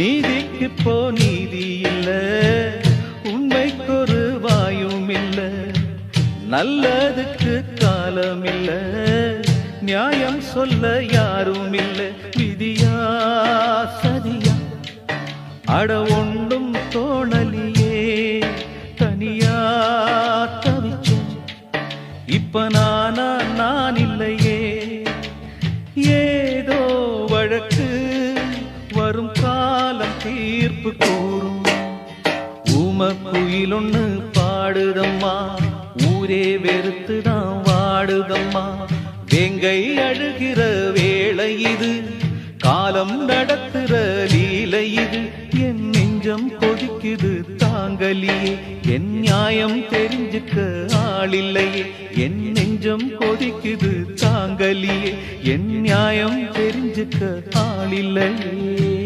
நீதிக்கு போ நீதி இல்ல, உண்மைக்கொரு வாயும் இல்ல, நல்லதுக்கு காலம் இல்ல, நியாயம் சொல்ல யாரும் இல்ல. விதியா சதியா அட ஒன்றும் தோணலியே, தனியா தவிச்ச இப்ப நான் இல்லையே. ஏதோ வழக்கு வரும் காலம் தீர்ப்பு கூறும். ஊமக்குயில் ஒண்ணு பாடுதம்மா, ஊரே வெறுத்துதான் வாடுதம்மா. வேங்கை அழுகிற வேளை இது, காலம் நடத்துற லீலை இது. என் நெஞ்சம் கொதிக்குது தாங்கலியே, என் நியாயம் தெரிஞ்சுக்க ஆளில்லையே. என் நெஞ்சம் கொதிக்குது தாங்கலியே, என் நியாயம் தெரிஞ்சுக்க ஆளில்லையே.